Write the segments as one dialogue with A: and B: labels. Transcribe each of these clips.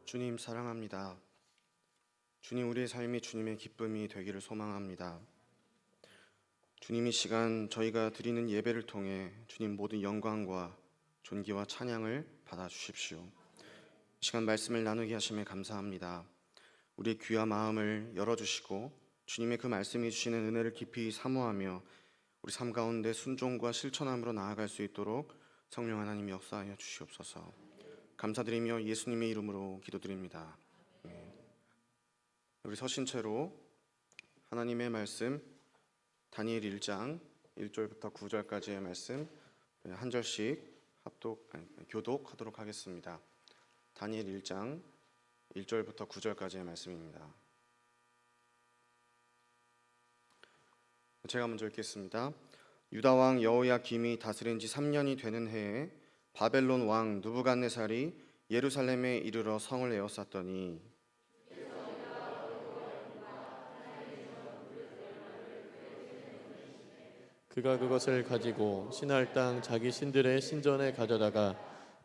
A: 주님 사랑합니다. 주님, 우리의 삶이 주님의 기쁨이 되기를 소망합니다. 주님, 이 시간 저희가 드리는 예배를 통해 주님 모든 영광과 존귀와 찬양을 받아주십시오. 이 시간 말씀을 나누게 하심에 감사합니다. 우리의 귀와 마음을 열어주시고 주님의 그 말씀이 주시는 은혜를 깊이 사모하며 우리 삶 가운데 순종과 실천함으로 나아갈 수 있도록 성령 하나님 역사하여 주시옵소서. 감사드리며 예수님의 이름으로 기도드립니다. 우리 서신 채로 하나님의 말씀 다니엘 1장 1절부터 9절까지의 말씀 한 절씩 교독하도록 하겠습니다. 다니엘 1장 1절부터 9절까지의 말씀입니다. 제가 먼저 읽겠습니다. 유다 왕 여호야김이 다스린 지 3년이 되는 해에 바벨론 왕 느부갓네살이 예루살렘에 이르러 성을 에워쌌더니
B: 그가 그것을 가지고 신할 땅 자기 신들의 신전에 가져다가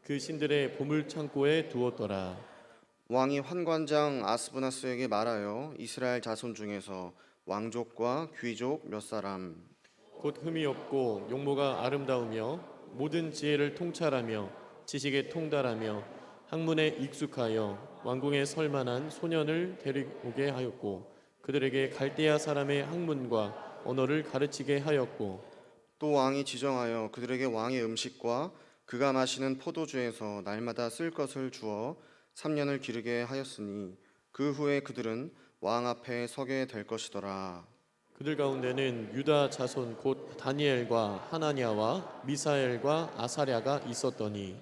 B: 그 신들의 보물 창고에 두었더라.
A: 왕이 환관장 아스브나스에게 말하여 이스라엘 자손 중에서 왕족과 귀족 몇 사람
B: 곧 흠이 없고 용모가 아름다우며 모든 지혜를 통찰하며 지식에 통달하며 학문에 익숙하여 왕궁에 설만한 소년을 데리오게 하였고 그들에게 갈대아 사람의 학문과 언어를 가르치게 하였고
A: 또 왕이 지정하여 그들에게 왕의 음식과 그가 마시는 포도주에서 날마다 쓸 것을 주어 3년을 기르게 하였으니 그 후에 그들은 왕 앞에 서게 될 것이더라.
B: 그들 가운데는 유다 자손 곧 다니엘과 하나냐와 미사엘과 아사랴가 있었더니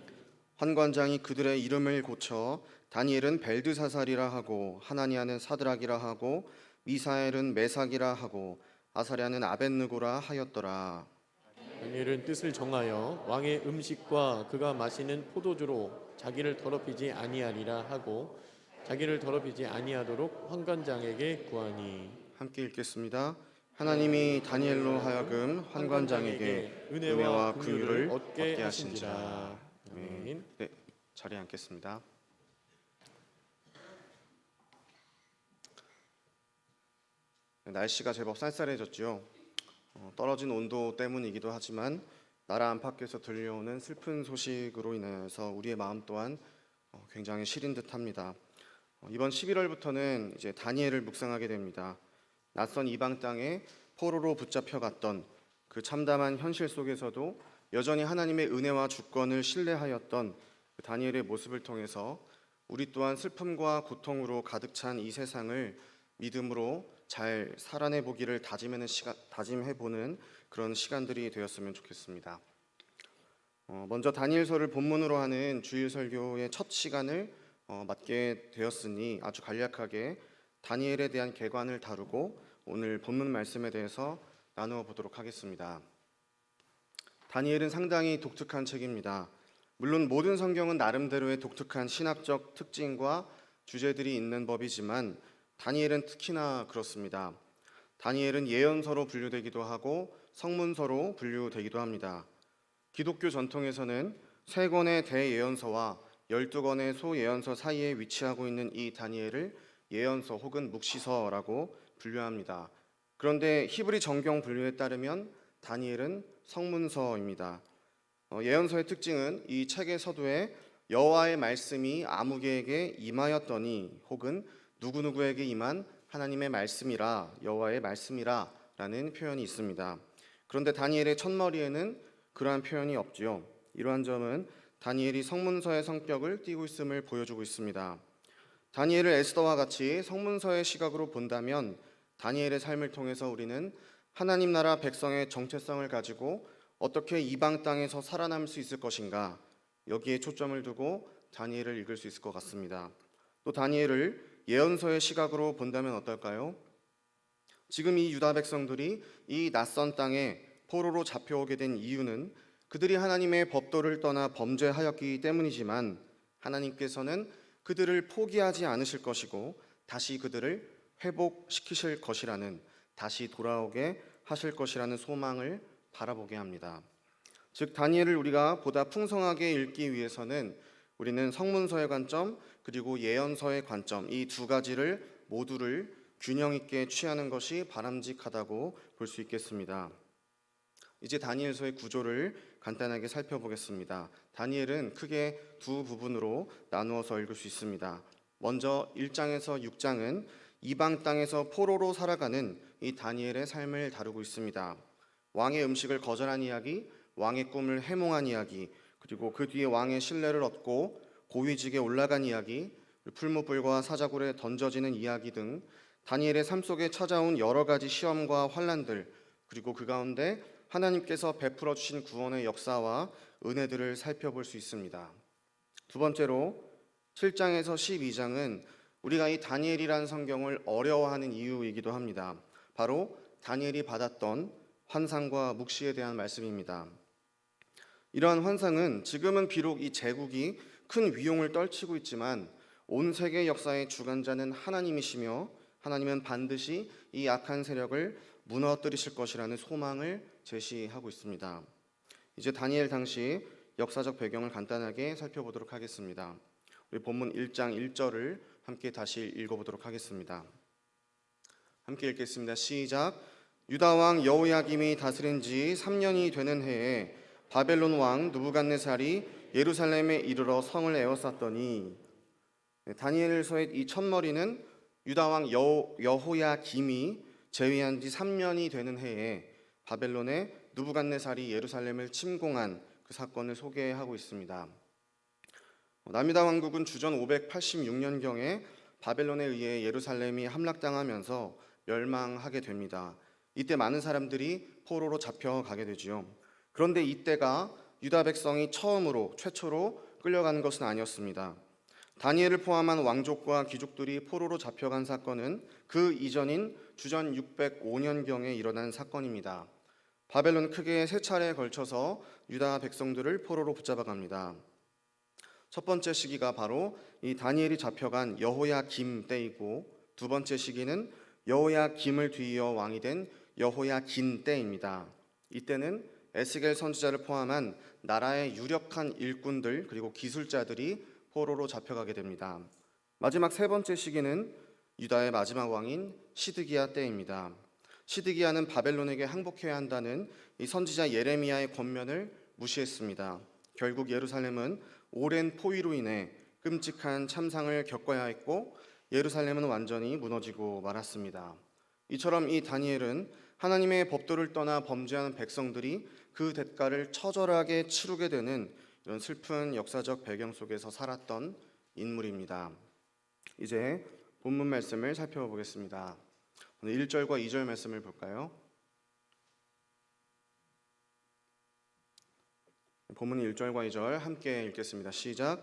A: 환관장이 그들의 이름을 고쳐 다니엘은 벨드사살이라 하고 하나니아는 사드락이라 하고 미사엘은 메삭이라 하고 아사랴는 아벳느고라 하였더라.
B: 다니엘은 뜻을 정하여 왕의 음식과 그가 마시는 포도주로 자기를 더럽히지 아니하리라 하고 자기를 더럽히지 아니하도록 환관장에게 구하니.
A: 함께 읽겠습니다. 하나님이 다니엘로 하여금 환관장에게 은혜와 긍휼을 얻게 하신지라. 아멘. 네, 자리에 앉겠습니다. 날씨가 제법 쌀쌀해졌죠. 떨어진 온도 때문이기도 하지만 나라 안팎에서 들려오는 슬픈 소식으로 인해서 우리의 마음 또한 굉장히 시린 듯합니다. 이번 11월부터는 이제 다니엘을 묵상하게 됩니다. 낯선 이방 땅에 포로로 붙잡혀갔던 그 참담한 현실 속에서도 여전히 하나님의 은혜와 주권을 신뢰하였던 그 다니엘의 모습을 통해서 우리 또한 슬픔과 고통으로 가득 찬 이 세상을 믿음으로 잘 살아내 보기를 다짐해보는 그런 시간들이 되었으면 좋겠습니다. 먼저 다니엘서를 본문으로 하는 주일 설교의 첫 시간을 맡게 되었으니 아주 간략하게 다니엘에 대한 개관을 다루고 오늘 본문 말씀에 대해서 나누어 보도록 하겠습니다. 다니엘은 상당히 독특한 책입니다. 물론 모든 성경은 나름대로의 독특한 신학적 특징과 주제들이 있는 법이지만 다니엘은 특히나 그렇습니다. 다니엘은 예언서로 분류되기도 하고 성문서로 분류되기도 합니다. 기독교 전통에서는 3권의 대예언서와 12권의 소예언서 사이에 위치하고 있는 이 다니엘을 예언서 혹은 묵시서라고 분류합니다. 그런데 히브리 정경 분류에 따르면 다니엘은 성문서입니다. 예언서의 특징은 이 책의 서두에 여호와의 말씀이 아무개에게 임하였더니 혹은 누구누구에게 임한 하나님의 말씀이라 여호와의 말씀이라 라는 표현이 있습니다. 그런데 다니엘의 첫머리에는 그러한 표현이 없지요. 이러한 점은 다니엘이 성문서의 성격을 띠고 있음을 보여주고 있습니다. 다니엘을 에스더와 같이 성문서의 시각으로 본다면 다니엘의 삶을 통해서 우리는 하나님 나라 백성의 정체성을 가지고 어떻게 이방 땅에서 살아남을 수 있을 것인가, 여기에 초점을 두고 다니엘을 읽을 수 있을 것 같습니다. 또 다니엘을 예언서의 시각으로 본다면 어떨까요? 지금 이 유다 백성들이 이 낯선 땅에 포로로 잡혀오게 된 이유는 그들이 하나님의 법도를 떠나 범죄하였기 때문이지만 하나님께서는 그들을 포기하지 않으실 것이고 다시 그들을 회복시키실 것이라는, 다시 돌아오게 하실 것이라는 소망을 바라보게 합니다. 즉 다니엘을 우리가 보다 풍성하게 읽기 위해서는 우리는 성문서의 관점 그리고 예언서의 관점 이 두 가지를 모두를 균형 있게 취하는 것이 바람직하다고 볼 수 있겠습니다. 이제 다니엘서의 구조를 간단하게 살펴보겠습니다. 다니엘은 크게 두 부분으로 나누어서 읽을 수 있습니다. 먼저 1장에서 6장은 이방 땅에서 포로로 살아가는 이 다니엘의 삶을 다루고 있습니다. 왕의 음식을 거절한 이야기, 왕의 꿈을 해몽한 이야기, 그리고 그 뒤에 왕의 신뢰를 얻고 고위직에 올라간 이야기, 풀무불과 사자굴에 던져지는 이야기 등 다니엘의 삶 속에 찾아온 여러 가지 시험과 환난들, 그리고 그 가운데 하나님께서 베풀어 주신 구원의 역사와 은혜들을 살펴볼 수 있습니다. 두 번째로 7장에서 12장은 우리가 이 다니엘이라는 성경을 어려워하는 이유이기도 합니다. 바로 다니엘이 받았던 환상과 묵시에 대한 말씀입니다. 이러한 환상은 지금은 비록 이 제국이 큰 위용을 떨치고 있지만 온 세계 역사의 주관자는 하나님이시며 하나님은 반드시 이 악한 세력을 무너뜨리실 것이라는 소망을 제시하고 있습니다. 이제 다니엘 당시 역사적 배경을 간단하게 살펴보도록 하겠습니다. 우리 본문 1장 1절을 함께 다시 읽어보도록 하겠습니다. 함께 읽겠습니다. 시작. 유다 왕 여호야김이 다스린 지 3년이 되는 해에 바벨론 왕 느부갓네살이 예루살렘에 이르러 성을 에워쌌더니, 다니엘서의 이 첫머리는 유다 왕 여호야김이 재위한 지 3년이 되는 해에 바벨론의 느부갓네살이 예루살렘을 침공한 그 사건을 소개하고 있습니다. 남유다 왕국은 주전 586년경에 바벨론에 의해 예루살렘이 함락당하면서 멸망하게 됩니다. 이때 많은 사람들이 포로로 잡혀가게 되지요. 그런데 이때가 유다 백성이 최초로 끌려가는 것은 아니었습니다. 다니엘을 포함한 왕족과 귀족들이 포로로 잡혀간 사건은 그 이전인 주전 605년경에 일어난 사건입니다. 바벨론 크게 세 차례에 걸쳐서 유다 백성들을 포로로 붙잡아갑니다. 첫 번째 시기가 바로 이 다니엘이 잡혀간 여호야김 때이고, 두 번째 시기는 여호야김을 뒤이어 왕이 된 여호야긴 때입니다. 이때는 에스겔 선지자를 포함한 나라의 유력한 일꾼들 그리고 기술자들이 포로로 잡혀가게 됩니다. 마지막 세 번째 시기는 유다의 마지막 왕인 시드기야 때입니다. 시드기야는 바벨론에게 항복해야 한다는 이 선지자 예레미야의 권면을 무시했습니다. 결국 예루살렘은 오랜 포위로 인해 끔찍한 참상을 겪어야 했고 예루살렘은 완전히 무너지고 말았습니다. 이처럼 이 다니엘은 하나님의 법도를 떠나 범죄하는 백성들이 그 대가를 처절하게 치르게 되는 이런 슬픈 역사적 배경 속에서 살았던 인물입니다. 이제 본문 말씀을 살펴보겠습니다. 오늘 1절과 2절 말씀을 볼까요? 본문 1절과 2절 함께 읽겠습니다. 시작.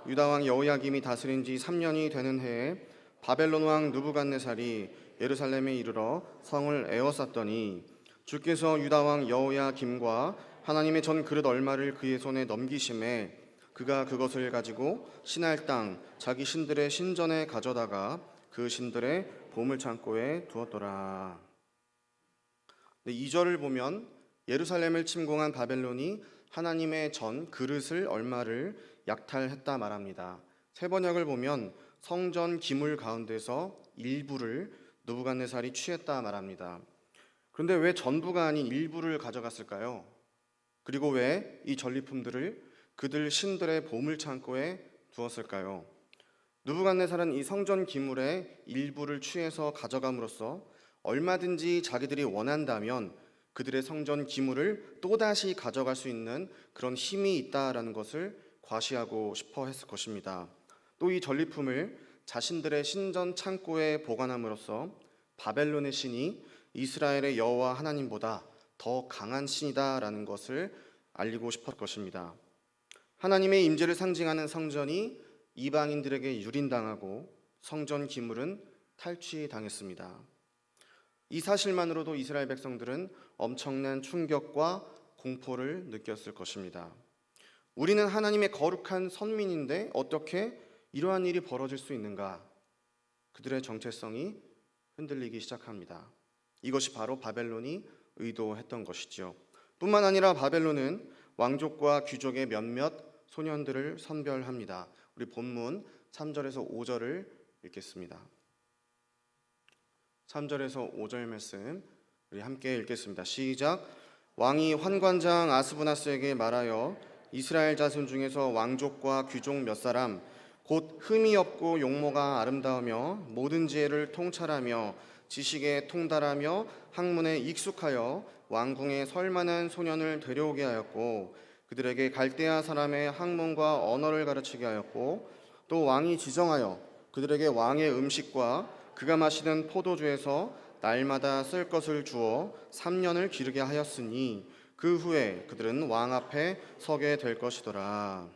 A: 유다 왕 여호야김이 다스린 지 3년이 되는 해에 바벨론 왕 느부갓네살이 예루살렘에 이르러 성을 에워쌌더니 주께서 유다 왕 여호야김과 하나님의 전 그릇 얼마를 그의 손에 넘기심에 그가 그것을 가지고 신할 땅 자기 신들의 신전에 가져다가 그 신들의 보물 창고에 두었더라. 2절을 보면 예루살렘을 침공한 바벨론이 하나님의 전 그릇을 얼마를 약탈했다 말합니다. 세 번역을 보면 성전 기물 가운데서 일부를 느부갓네살이 취했다 말합니다. 그런데 왜 전부가 아닌 일부를 가져갔을까요? 그리고 왜 이 전리품들을 그들 신들의 보물 창고에 두었을까요? 느부갓네살은 이 성전 기물의 일부를 취해서 가져감으로써 얼마든지 자기들이 원한다면 그들의 성전 기물을 또다시 가져갈 수 있는 그런 힘이 있다라는 것을 과시하고 싶어 했을 것입니다. 또 이 전리품을 자신들의 신전 창고에 보관함으로써 바벨론의 신이 이스라엘의 여호와 하나님보다 더 강한 신이다라는 것을 알리고 싶었을 것입니다. 하나님의 임재를 상징하는 성전이 이방인들에게 유린당하고 성전 기물은 탈취당했습니다. 이 사실만으로도 이스라엘 백성들은 엄청난 충격과 공포를 느꼈을 것입니다. 우리는 하나님의 거룩한 선민인데 어떻게 이러한 일이 벌어질 수 있는가? 그들의 정체성이 흔들리기 시작합니다. 이것이 바로 바벨론이 의도했던 것이죠. 뿐만 아니라 바벨론은 왕족과 귀족의 몇몇 소년들을 선별합니다. 우리 본문 3절에서 5절을 읽겠습니다. 3절에서 5절 말씀 우리 함께 읽겠습니다. 시작. 왕이 환관장 아스부나스에게 말하여 이스라엘 자손 중에서 왕족과 귀족 몇 사람 곧 흠이 없고 용모가 아름다우며 모든 지혜를 통찰하며 지식에 통달하며 학문에 익숙하여 왕궁에 설 만한 소년을 데려오게 하였고 그들에게 갈대아 사람의 학문과 언어를 가르치게 하였고 또 왕이 지정하여 그들에게 왕의 음식과 그가 마시는 포도주에서 날마다 쓸 것을 주어 3년을 기르게 하였으니 그 후에 그들은 왕 앞에 서게 될 것이더라.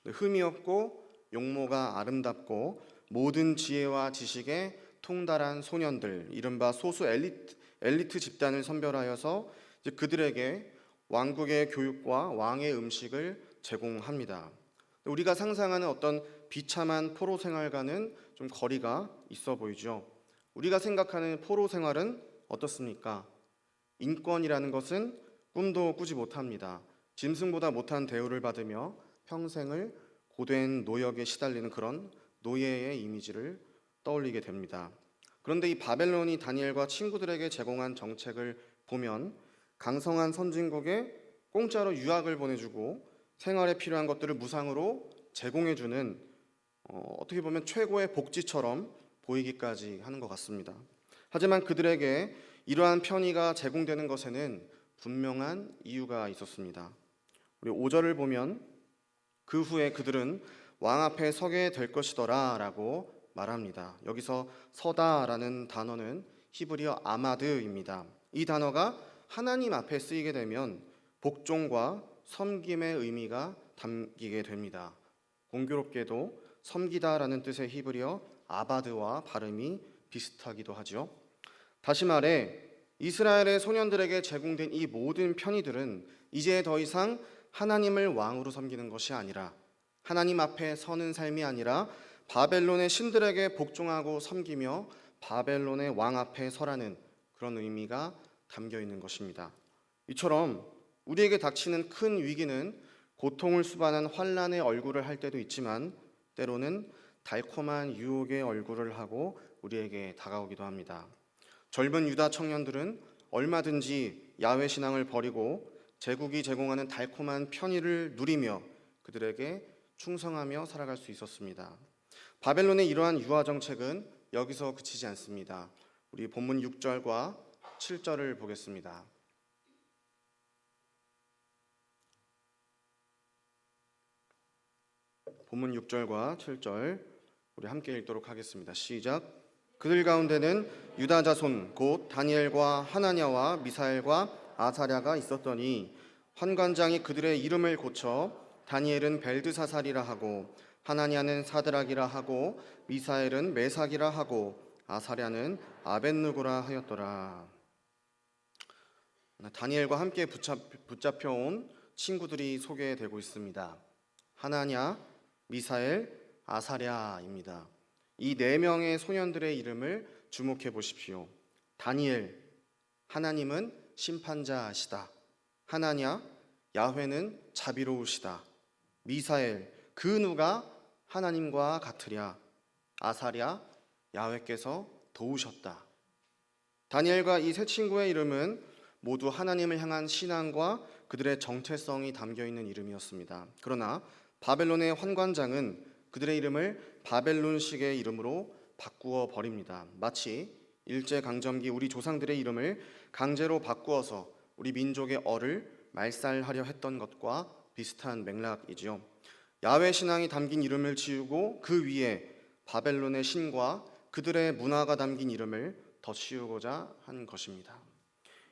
A: 흠이 없고 용모가 아름답고 모든 지혜와 지식에 통달한 소년들, 이른바 소수 엘리트 집단을 선별하여서 그들에게 왕국의 교육과 왕의 음식을 제공합니다. 우리가 상상하는 어떤 비참한 포로 생활과는 좀 거리가 있어 보이죠. 우리가 생각하는 포로 생활은 어떻습니까? 인권이라는 것은 꿈도 꾸지 못합니다. 짐승보다 못한 대우를 받으며 평생을 고된 노역에 시달리는 그런 노예의 이미지를 떠올리게 됩니다. 그런데 이 바벨론이 다니엘과 친구들에게 제공한 정책을 보면 강성한 선진국에 공짜로 유학을 보내주고 생활에 필요한 것들을 무상으로 제공해주는 어떻게 보면 최고의 복지처럼 보이기까지 하는 것 같습니다. 하지만 그들에게 이러한 편의가 제공되는 것에는 분명한 이유가 있었습니다. 우리 5절을 보면 그 후에 그들은 왕 앞에 서게 될 것이더라 라고 말합니다. 여기서 서다라는 단어는 히브리어 아마드입니다. 이 단어가 하나님 앞에 쓰이게 되면 복종과 섬김의 의미가 담기게 됩니다. 공교롭게도 섬기다라는 뜻의 히브리어 아바드와 발음이 비슷하기도 하죠. 다시 말해 이스라엘의 소년들에게 제공된 이 모든 편의들은 이제 더 이상 하나님을 왕으로 섬기는 것이 아니라 하나님 앞에 서는 삶이 아니라 바벨론의 신들에게 복종하고 섬기며 바벨론의 왕 앞에 서라는 그런 의미가 담겨 있는 것입니다. 이처럼 우리에게 닥치는 큰 위기는 고통을 수반한 환난의 얼굴을 할 때도 있지만 때로는 달콤한 유혹의 얼굴을 하고 우리에게 다가오기도 합니다. 젊은 유다 청년들은 얼마든지 야훼 신앙을 버리고 제국이 제공하는 달콤한 편의를 누리며 그들에게 충성하며 살아갈 수 있었습니다. 바벨론의 이러한 유화 정책은 여기서 그치지 않습니다. 우리 본문 6절과 7절을 보겠습니다. 본문 6절과 7절 우리 함께 읽도록 하겠습니다. 시작. 그들 가운데는 유다 자손 곧 다니엘과 하나냐와 미사엘과 아사랴가 있었더니 환관장이 그들의 이름을 고쳐 다니엘은 벨드사살이라 하고 하나냐는 사드락이라 하고 미사엘은 메삭이라 하고 아사랴는 아벳느고라 하였더라. 다니엘과 함께 붙잡혀온 친구들이 소개되고 있습니다. 하나냐, 미사엘, 아사랴입니다. 이 네 명의 소년들의 이름을 주목해 보십시오. 다니엘, 하나님은 심판자시다. 하나냐, 야훼는 자비로우시다. 미사엘, 그 누가 하나님과 같으랴. 아사랴, 야훼께서 도우셨다. 다니엘과 이 세 친구의 이름은 모두 하나님을 향한 신앙과 그들의 정체성이 담겨 있는 이름이었습니다. 그러나 바벨론의 환관장은 그들의 이름을 바벨론식의 이름으로 바꾸어 버립니다. 마치 일제강점기 우리 조상들의 이름을 강제로 바꾸어서 우리 민족의 어를 말살하려 했던 것과 비슷한 맥락이지요. 야훼 신앙이 담긴 이름을 지우고 그 위에 바벨론의 신과 그들의 문화가 담긴 이름을 덧씌우고자 한 것입니다.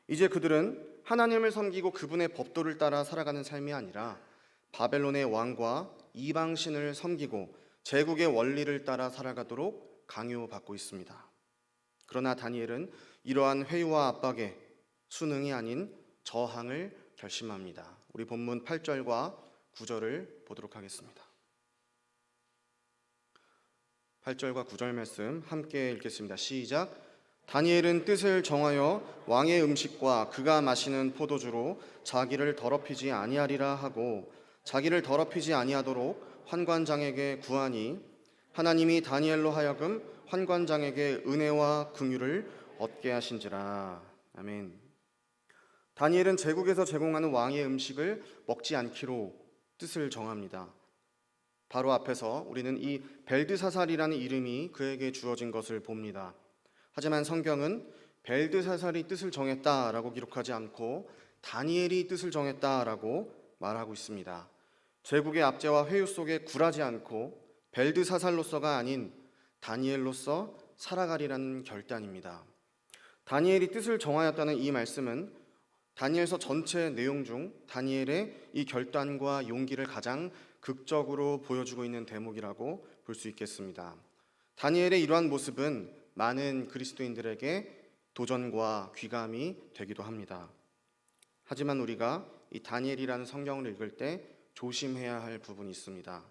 A: 이제 그들은 하나님을 섬기고 그분의 법도를 따라 살아가는 삶이 아니라 바벨론의 왕과 이방신을 섬기고 제국의 원리를 따라 살아가도록 강요받고 있습니다. 그러나 다니엘은 이러한 회유와 압박에 순응이 아닌 저항을 결심합니다. 우리 본문 8절과 9절을 보도록 하겠습니다. 8절과 9절 말씀 함께 읽겠습니다. 시작. 다니엘은 뜻을 정하여 왕의 음식과 그가 마시는 포도주로 자기를 더럽히지 아니하리라 하고 자기를 더럽히지 아니하도록 환관장에게 구하니 하나님이 다니엘로 하여금 환관장에게 은혜와 긍휼을 얻게 하신지라. 아멘. 다니엘은 제국에서 제공하는 왕의 음식을 먹지 않기로 뜻을 정합니다. 바로 앞에서 우리는 이 벨드사살이라는 이름이 그에게 주어진 것을 봅니다. 하지만 성경은 벨드사살이 뜻을 정했다라고 기록하지 않고 다니엘이 뜻을 정했다라고 말하고 있습니다. 제국의 압제와 회유 속에 굴하지 않고 벨드사살로서가 아닌 다니엘로서 살아가리라는 결단입니다. 다니엘이 뜻을 정하였다는 이 말씀은 다니엘서 전체 내용 중 다니엘의 이 결단과 용기를 가장 극적으로 보여주고 있는 대목이라고 볼 수 있겠습니다. 다니엘의 이러한 모습은 많은 그리스도인들에게 도전과 귀감이 되기도 합니다. 하지만 우리가 이 다니엘이라는 성경을 읽을 때 조심해야 할 부분이 있습니다.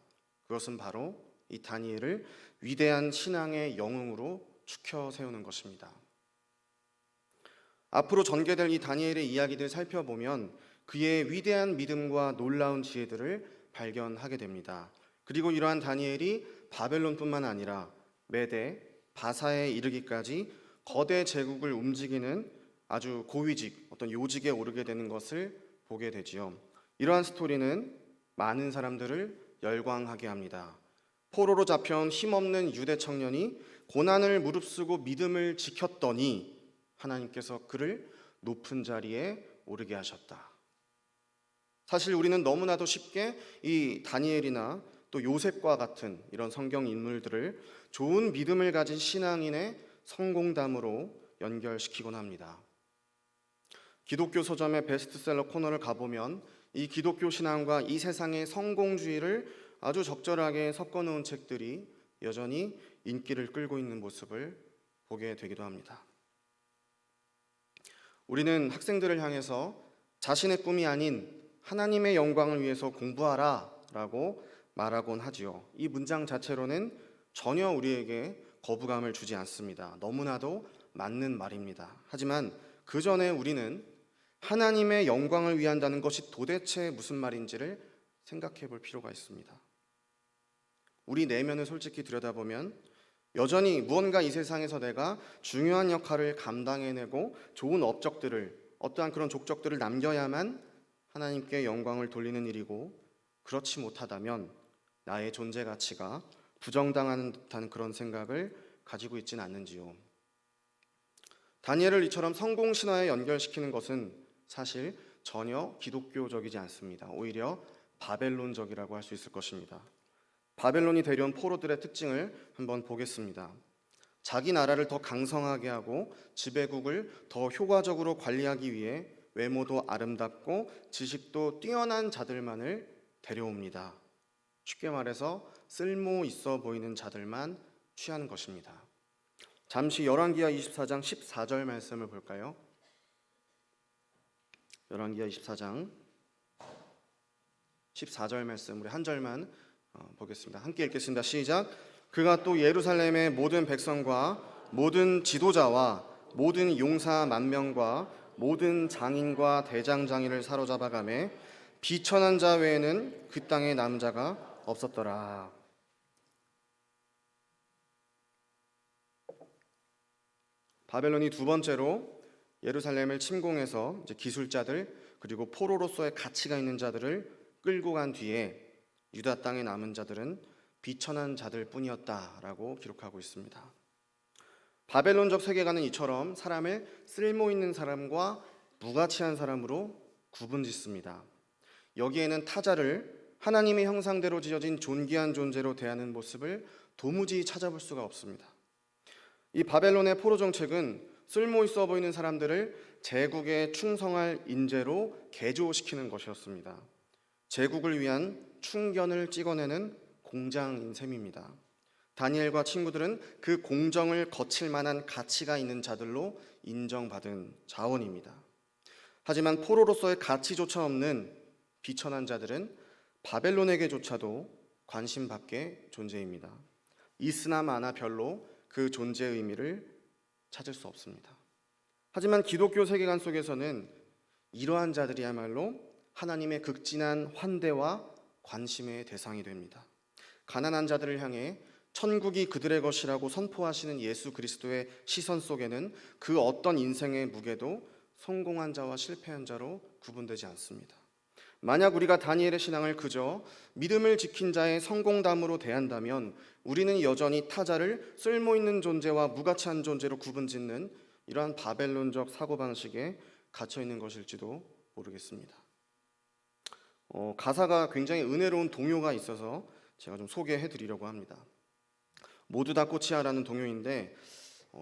A: 그것은 바로 이 다니엘을 위대한 신앙의 영웅으로 추켜 세우는 것입니다. 앞으로 전개될 이 다니엘의 이야기들 살펴보면 그의 위대한 믿음과 놀라운 지혜들을 발견하게 됩니다. 그리고 이러한 다니엘이 바벨론뿐만 아니라 메대, 바사에 이르기까지 거대 제국을 움직이는 아주 고위직, 어떤 요직에 오르게 되는 것을 보게 되지요. 이러한 스토리는 많은 사람들을 열광하게 합니다. 포로로 잡혀온 힘없는 유대 청년이 고난을 무릅쓰고 믿음을 지켰더니 하나님께서 그를 높은 자리에 오르게 하셨다. 사실 우리는 너무나도 쉽게 이 다니엘이나 또 요셉과 같은 이런 성경 인물들을 좋은 믿음을 가진 신앙인의 성공담으로 연결시키곤 합니다. 기독교 서점의 베스트셀러 코너를 가보면 이 기독교 신앙과 이 세상의 성공주의를 아주 적절하게 섞어놓은 책들이 여전히 인기를 끌고 있는 모습을 보게 되기도 합니다. 우리는 학생들을 향해서 자신의 꿈이 아닌 하나님의 영광을 위해서 공부하라 라고 말하곤 하지요. 이 문장 자체로는 전혀 우리에게 거부감을 주지 않습니다. 너무나도 맞는 말입니다. 하지만 그 전에 우리는 하나님의 영광을 위한다는 것이 도대체 무슨 말인지를 생각해 볼 필요가 있습니다. 우리 내면을 솔직히 들여다보면 여전히 무언가 이 세상에서 내가 중요한 역할을 감당해내고 좋은 업적들을, 어떠한 그런 족적들을 남겨야만 하나님께 영광을 돌리는 일이고, 그렇지 못하다면 나의 존재 가치가 부정당하는 듯한 그런 생각을 가지고 있지는 않는지요. 다니엘을 이처럼 성공 신화에 연결시키는 것은 사실 전혀 기독교적이지 않습니다. 오히려 바벨론적이라고 할 수 있을 것입니다. 바벨론이 데려온 포로들의 특징을 한번 보겠습니다. 자기 나라를 더 강성하게 하고 지배국을 더 효과적으로 관리하기 위해 외모도 아름답고 지식도 뛰어난 자들만을 데려옵니다. 쉽게 말해서 쓸모 있어 보이는 자들만 취하는 것입니다. 잠시 열왕기하 24장 14절 말씀을 볼까요? 열왕기하 24장 14절 말씀 우리 한 절만 보겠습니다. 함께 읽겠습니다. 시작. 그가 또 예루살렘의 모든 백성과 모든 지도자와 모든 용사 만명과 모든 장인과 대장장이를 사로잡아가매 비천한 자 외에는 그 땅에 남은 자가 없었더라. 바벨론이 두 번째로 예루살렘을 침공해서 이제 기술자들 그리고 포로로서의 가치가 있는 자들을 끌고 간 뒤에 유다 땅에 남은 자들은 비천한 자들 뿐이었다라고 기록하고 있습니다. 바벨론적 세계관은 이처럼 사람을 쓸모 있는 사람과 무가치한 사람으로 구분짓습니다. 여기에는 타자를 하나님의 형상대로 지어진 존귀한 존재로 대하는 모습을 도무지 찾아볼 수가 없습니다. 이 바벨론의 포로 정책은 쓸모 있어 보이는 사람들을 제국에 충성할 인재로 개조시키는 것이었습니다. 제국을 위한 충견을 찍어내는 공장인 셈입니다. 다니엘과 친구들은 그 공정을 거칠 만한 가치가 있는 자들로 인정받은 자원입니다. 하지만 포로로서의 가치조차 없는 비천한 자들은 바벨론에게조차도 관심 밖의 존재입니다. 있으나 마나 별로 그 존재의 의미를 찾을 수 없습니다. 하지만 기독교 세계관 속에서는 이러한 자들이야말로 하나님의 극진한 환대와 관심의 대상이 됩니다. 가난한 자들을 향해 천국이 그들의 것이라고 선포하시는 예수 그리스도의 시선 속에는 그 어떤 인생의 무게도 성공한 자와 실패한 자로 구분되지 않습니다. 만약 우리가 다니엘의 신앙을 그저 믿음을 지킨 자의 성공담으로 대한다면 우리는 여전히 타자를 쓸모있는 존재와 무가치한 존재로 구분짓는 이러한 바벨론적 사고방식에 갇혀있는 것일지도 모르겠습니다. 가사가 굉장히 은혜로운 동요가 있어서 제가 좀 소개해드리려고 합니다. 모두 다 꽃이야라는 동요인데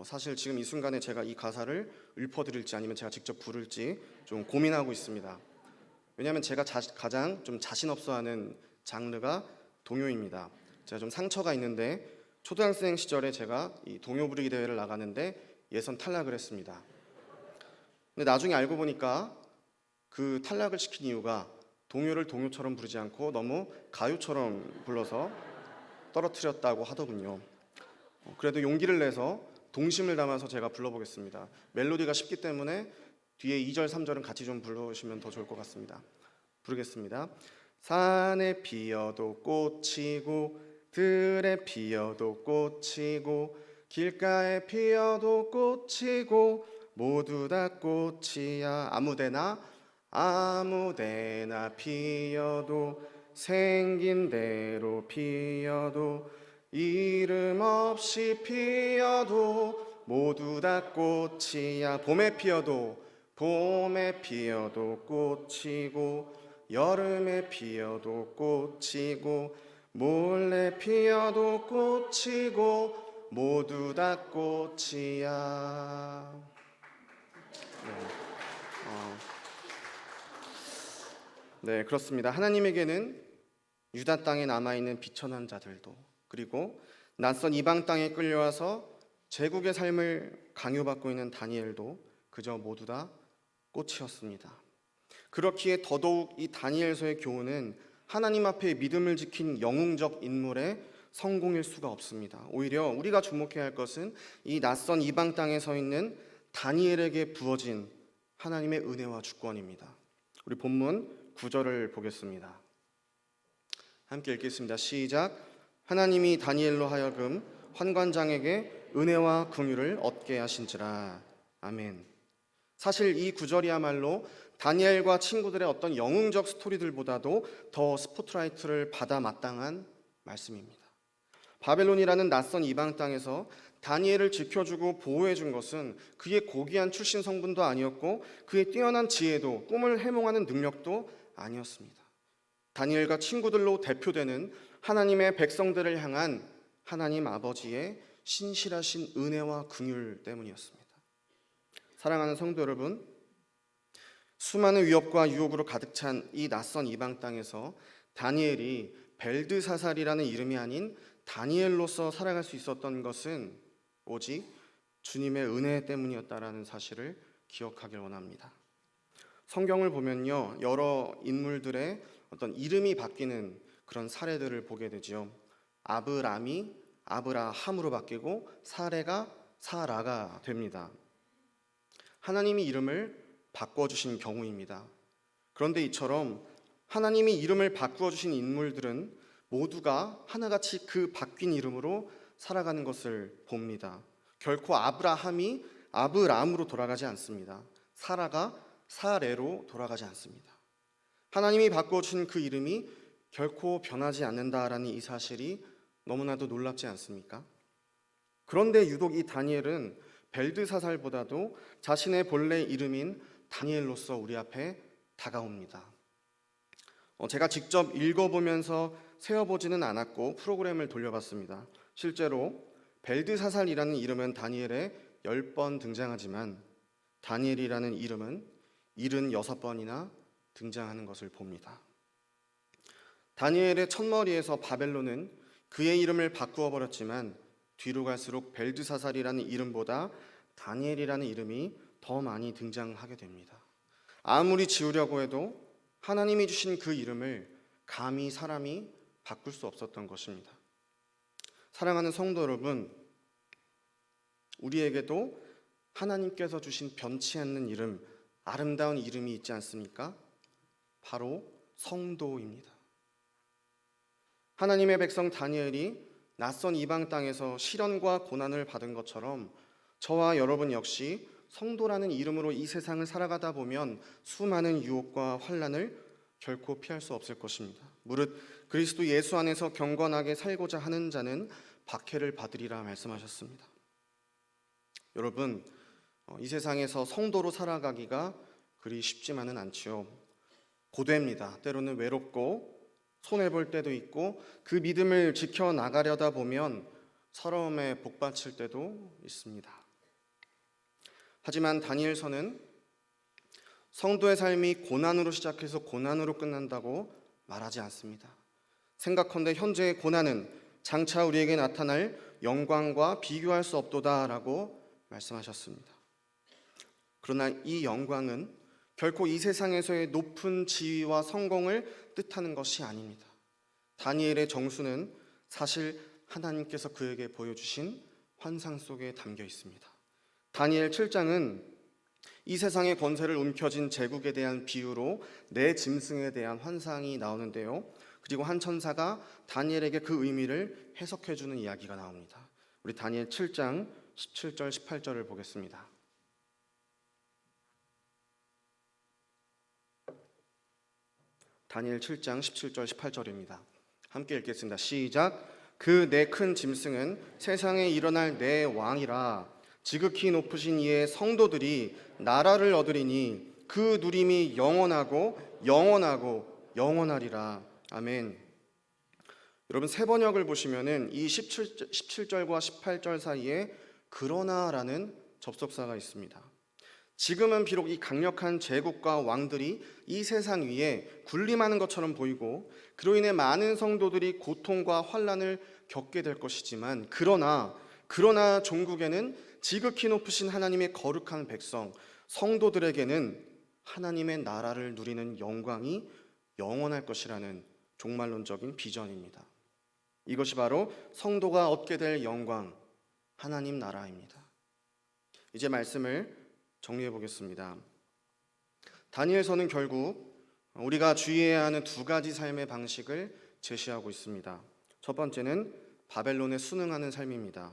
A: 사실 지금 이 순간에 제가 이 가사를 읊어드릴지 아니면 제가 직접 부를지 좀 고민하고 있습니다. 왜냐하면 제가 가장 좀 자신 없어하는 장르가 동요입니다. 제가 좀 상처가 있는데 초등학생 시절에 제가 이 동요 부르기 대회를 나가는데 예선 탈락을 했습니다. 근데 나중에 알고 보니까 그 탈락을 시킨 이유가 동요를 동요처럼 부르지 않고 너무 가요처럼 불러서 떨어뜨렸다고 하더군요. 그래도 용기를 내서 동심을 담아서 제가 불러보겠습니다. 멜로디가 쉽기 때문에 뒤에 2절, 3절은 같이 좀 부르시면 더 좋을 것 같습니다. 부르겠습니다. 산에 피어도 꽃이고 들에 피어도 꽃이고 길가에 피어도 꽃이고 모두 다 꽃이야. 아무데나 피어도 생긴 대로 피어도 이름 없이 피어도 모두 다 꽃이야. 봄에 피어도 꽃이고 여름에 피어도 꽃이고 몰래 피어도 꽃이고 모두 다 꽃이야. 네, 그렇습니다. 하나님에게는 유다 땅에 남아있는 비천한 자들도 그리고 낯선 이방 땅에 끌려와서 제국의 삶을 강요받고 있는 다니엘도 그저 모두 다 꽃이었습니다. 그렇기에 더더욱 이 다니엘서의 교훈은 하나님 앞에 믿음을 지킨 영웅적 인물의 성공일 수가 없습니다. 오히려 우리가 주목해야 할 것은 이 낯선 이방 땅에 서 있는 다니엘에게 부어진 하나님의 은혜와 주권입니다. 우리 본문 9절을 보겠습니다. 함께 읽겠습니다. 시작. 하나님이 다니엘로 하여금 환관장에게 은혜와 긍휼을 얻게 하신지라. 아멘. 사실 이 구절이야말로 다니엘과 친구들의 어떤 영웅적 스토리들보다도 더 스포트라이트를 받아 마땅한 말씀입니다. 바벨론이라는 낯선 이방 땅에서 다니엘을 지켜주고 보호해준 것은 그의 고귀한 출신 성분도 아니었고 그의 뛰어난 지혜도 꿈을 해몽하는 능력도 아니었습니다. 다니엘과 친구들로 대표되는 하나님의 백성들을 향한 하나님 아버지의 신실하신 은혜와 긍휼 때문이었습니다. 사랑하는 성도 여러분, 수많은 위협과 유혹으로 가득 찬 이 낯선 이방 땅에서 다니엘이 벨드사살이라는 이름이 아닌 다니엘로서 살아갈 수 있었던 것은 오직 주님의 은혜 때문이었다라는 사실을 기억하길 원합니다. 성경을 보면요, 여러 인물들의 어떤 이름이 바뀌는 그런 사례들을 보게 되지요. 아브람이 아브라함으로 바뀌고 사레가 사라가 됩니다. 하나님이 이름을 바꿔주신 경우입니다. 그런데 이처럼 하나님이 이름을 바꾸어주신 인물들은 모두가 하나같이 그 바뀐 이름으로 살아가는 것을 봅니다. 결코 아브라함이 아브람으로 돌아가지 않습니다. 사라가 사레로 돌아가지 않습니다. 하나님이 바꿔주신 그 이름이 결코 변하지 않는다라는 이 사실이 너무나도 놀랍지 않습니까? 그런데 유독 이 다니엘은 벨드사살보다도 자신의 본래 이름인 다니엘로서 우리 앞에 다가옵니다. 제가 직접 읽어보면서 세어보지는 않았고 프로그램을 돌려봤습니다. 실제로 벨드사살이라는 이름은 다니엘에 10번 등장하지만 다니엘이라는 이름은 76번이나 등장하는 것을 봅니다. 다니엘의 첫머리에서 바벨론은 그의 이름을 바꾸어 버렸지만 뒤로 갈수록 벨드사살이라는 이름보다 다니엘이라는 이름이 더 많이 등장하게 됩니다. 아무리 지우려고 해도 하나님이 주신 그 이름을 감히 사람이 바꿀 수 없었던 것입니다. 사랑하는 성도 여러분, 우리에게도 하나님께서 주신 변치 않는 이름, 아름다운 이름이 있지 않습니까? 바로 성도입니다. 하나님의 백성 다니엘이 낯선 이방 땅에서 시련과 고난을 받은 것처럼 저와 여러분 역시 성도라는 이름으로 이 세상을 살아가다 보면 수많은 유혹과 환난을 결코 피할 수 없을 것입니다. 무릇 그리스도 예수 안에서 경건하게 살고자 하는 자는 박해를 받으리라 말씀하셨습니다. 여러분, 이 세상에서 성도로 살아가기가 그리 쉽지만은 않지요. 고됩니다. 때로는 외롭고 손해볼 때도 있고 그 믿음을 지켜나가려다 보면 서러움에 복받칠 때도 있습니다. 하지만 다니엘서는 성도의 삶이 고난으로 시작해서 고난으로 끝난다고 말하지 않습니다. 생각컨대 현재의 고난은 장차 우리에게 나타날 영광과 비교할 수 없도다라고 말씀하셨습니다. 그러나 이 영광은 결코 이 세상에서의 높은 지위와 성공을 뜻하는 것이 아닙니다. 다니엘의 정수는 사실 하나님께서 그에게 보여주신 환상 속에 담겨 있습니다. 다니엘 7장은 이 세상의 권세를 움켜쥔 제국에 대한 비유로 내 짐승에 대한 환상이 나오는데요. 그리고 한 천사가 다니엘에게 그 의미를 해석해 주는 이야기가 나옵니다. 우리 다니엘 7장 17절 18절을 보겠습니다. 다니엘 7장 17절 18절입니다. 함께 읽겠습니다. 시작. 그 내 큰 짐승은 세상에 일어날 내 왕이라. 지극히 높으신 이의 성도들이 나라를 얻으리니 그 누림이 영원하고 영원하고 영원하리라. 아멘. 여러분, 세 번역을 보시면은 이 17절과 18절 사이에 그러나라는 접속사가 있습니다. 지금은 비록 이 강력한 제국과 왕들이 이 세상 위에 군림하는 것처럼 보이고 그로 인해 많은 성도들이 고통과 환난을 겪게 될 것이지만 그러나 종국에는 지극히 높으신 하나님의 거룩한 백성 성도들에게는 하나님의 나라를 누리는 영광이 영원할 것이라는 종말론적인 비전입니다. 이것이 바로 성도가 얻게 될 영광, 하나님 나라입니다. 이제 말씀을 정리해 보겠습니다. 다니엘서는 결국 우리가 주의해야 하는 두 가지 삶의 방식을 제시하고 있습니다. 첫 번째는 바벨론에 순응하는 삶입니다.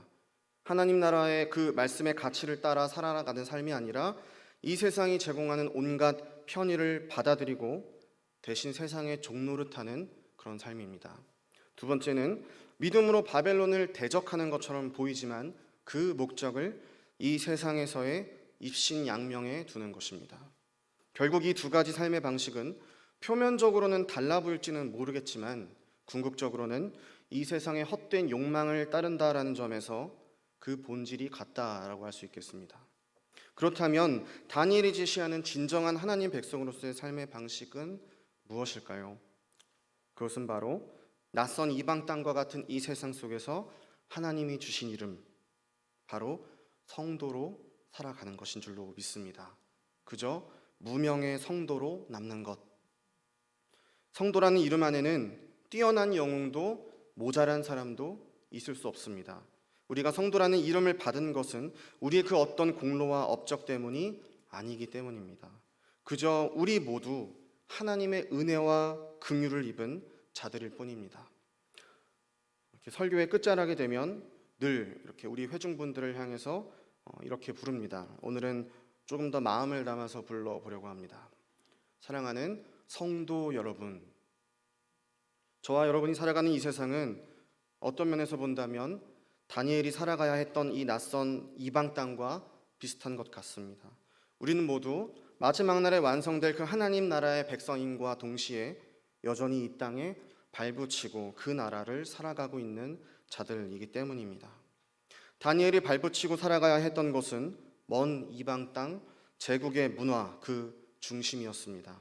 A: 하나님 나라의 그 말씀의 가치를 따라 살아가는 삶이 아니라 이 세상이 제공하는 온갖 편의를 받아들이고 대신 세상의 종노릇하는 그런 삶입니다. 두 번째는 믿음으로 바벨론을 대적하는 것처럼 보이지만 그 목적을 이 세상에서의 입신양명에 두는 것입니다. 결국 이 두 가지 삶의 방식은 표면적으로는 달라 보일지는 모르겠지만 궁극적으로는 이 세상의 헛된 욕망을 따른다라는 점에서 그 본질이 같다라고 할 수 있겠습니다. 그렇다면 다니엘이 제시하는 진정한 하나님 백성으로서의 삶의 방식은 무엇일까요? 그것은 바로 낯선 이방 땅과 같은 이 세상 속에서 하나님이 주신 이름, 바로 성도로 살아가는 것인 줄로 믿습니다. 그저 무명의 성도로 남는 것. 성도라는 이름 안에는 뛰어난 영웅도 모자란 사람도 있을 수 없습니다. 우리가 성도라는 이름을 받은 것은 우리의 그 어떤 공로와 업적 때문이 아니기 때문입니다. 그저 우리 모두 하나님의 은혜와 긍휼을 입은 자들일 뿐입니다. 이렇게 설교의 끝자락이 되면 늘 이렇게 우리 회중분들을 향해서 이렇게 부릅니다. 오늘은 조금 더 마음을 담아서 불러보려고 합니다. 사랑하는 성도 여러분, 저와 여러분이 살아가는 이 세상은 어떤 면에서 본다면 다니엘이 살아가야 했던 이 낯선 이방 땅과 비슷한 것 같습니다. 우리는 모두 마지막 날에 완성될 그 하나님 나라의 백성인과 동시에 여전히 이 땅에 발붙이고 그 나라를 살아가고 있는 자들이기 때문입니다. 다니엘이 발붙이고 살아가야 했던 곳은 먼 이방 땅 제국의 문화 그 중심이었습니다.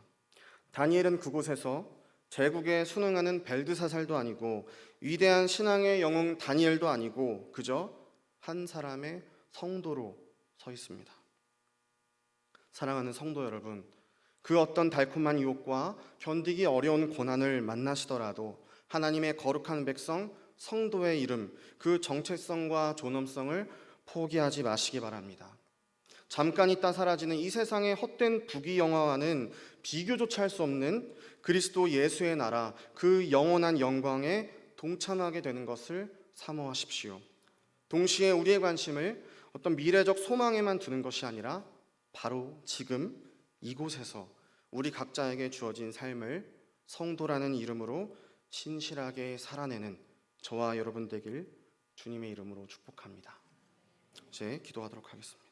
A: 다니엘은 그곳에서 제국에 순응하는 벨드사살도 아니고 위대한 신앙의 영웅 다니엘도 아니고 그저 한 사람의 성도로 서 있습니다. 사랑하는 성도 여러분, 그 어떤 달콤한 유혹과 견디기 어려운 고난을 만나시더라도 하나님의 거룩한 백성 성도의 이름, 그 정체성과 존엄성을 포기하지 마시기 바랍니다. 잠깐 있다 사라지는 이 세상의 헛된 부귀영화와는 비교조차 할 수 없는 그리스도 예수의 나라, 그 영원한 영광에 동참하게 되는 것을 사모하십시오. 동시에 우리의 관심을 어떤 미래적 소망에만 두는 것이 아니라 바로 지금 이곳에서 우리 각자에게 주어진 삶을 성도라는 이름으로 신실하게 살아내는 저와 여러분 되길 주님의 이름으로 축복합니다. 이제 기도하도록 하겠습니다.